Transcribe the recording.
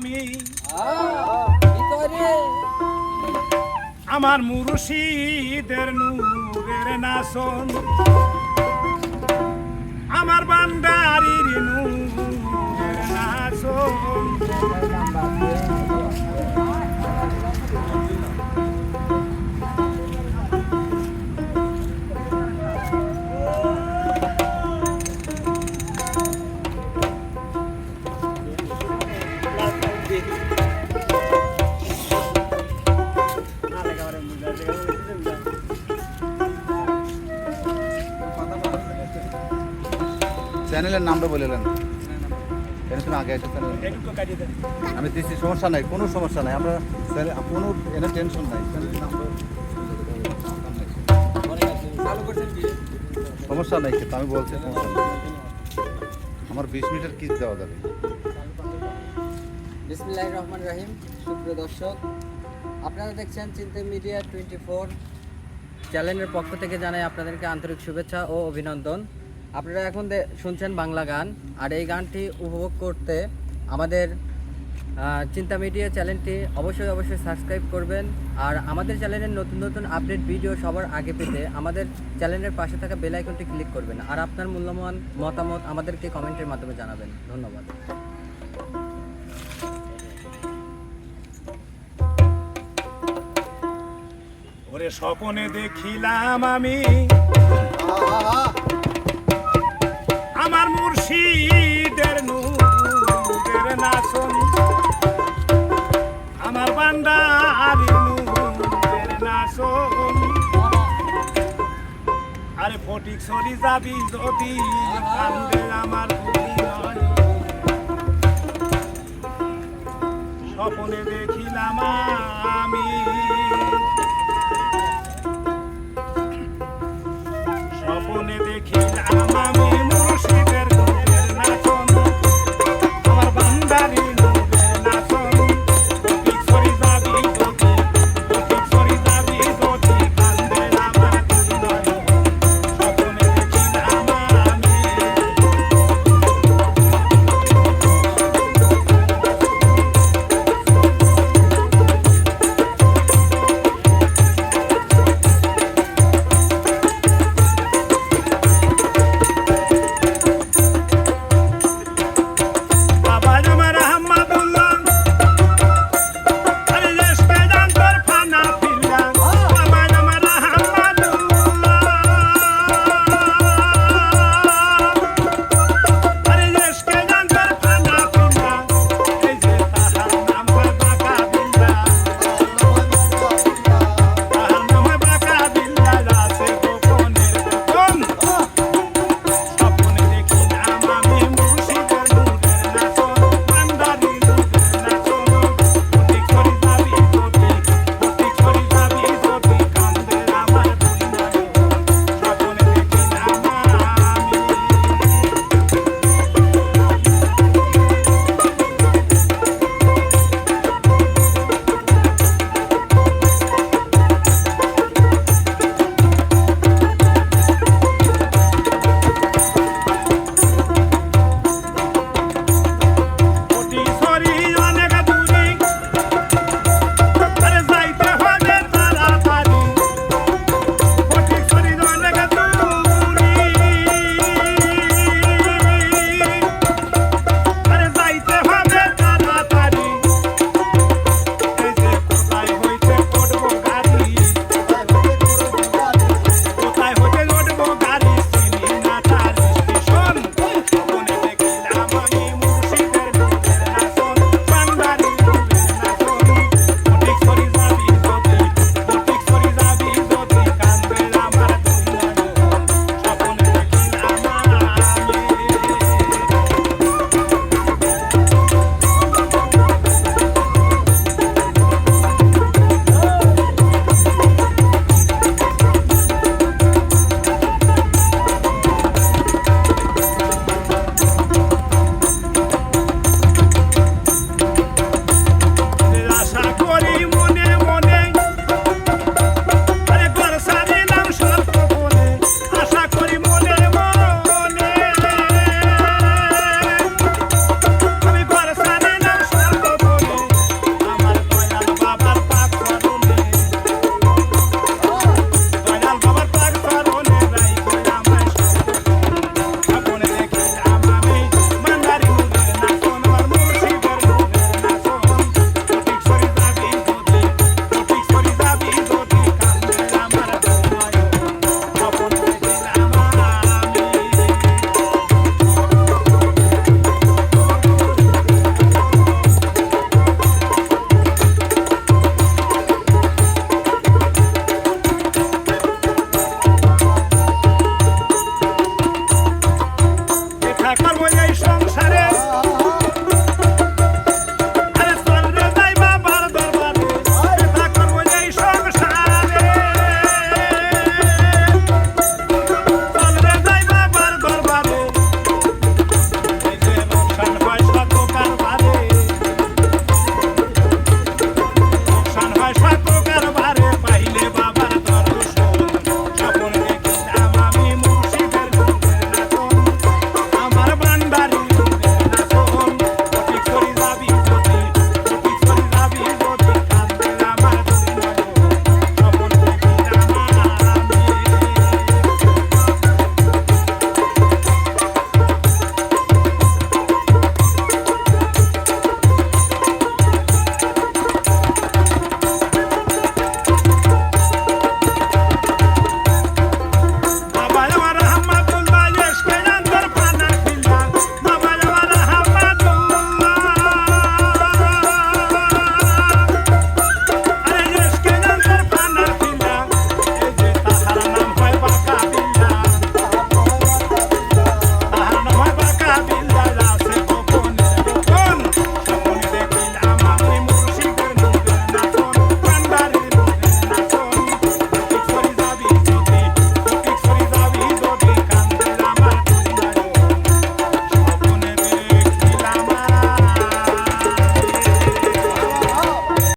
আমি আমার মুর্শিদের নূরের নাসন আমার বান্দারির নূরের নাসন চ্যানেলের নামটা বলে দেন কেন তুমি আগে এসে চ্যানেল আমি দিচ্ছি সমস্যা নাই কোনো সমস্যা নাই আমরা কোনো এনে টেনশন নাই চ্যানেলের নামটা সমস্যা নাই কিন্তু আমি বলছি সমস্যা নাই আমার 20 মিনিটের কিস দেওয়া যাবে বিসমিল্লাহির রহমানির রহিম। সুপ্রিয় দর্শক, আপনারা দেখছেন চিন্তা মিডিয়া 24 চ্যানেলের পক্ষ থেকে জানাই আপনাদেরকে আন্তরিক শুভেচ্ছা ও অভিনন্দন। আপনারা এখন শুনছেন বাংলা গান, আর এই গানটি উপভোগ করতে আমাদের চিন্তা মিডিয়া চ্যানেলটি অবশ্যই সাবস্ক্রাইব করবেন। আর আমাদের চ্যানেলের নতুন নতুন আপডেট ভিডিও সবার আগে পেতে আমাদের চ্যানেলের পাশে থাকা বেল আইকনটি ক্লিক করবেন। আর আপনার মূল্যবান মতামত আমাদেরকে কমেন্টের মাধ্যমে জানাবেন। ধন্যবাদ। ওরে স্বপনে দেখিলাম আমি আমার মুর্শিদের নূরের নাসন আমার বান্দারির নূরের নাসন আরে ফটিক সরি যাবি যদি কান্দে আমার স্বপনে দেখিলাম আমি স্বপনে দেখিলাম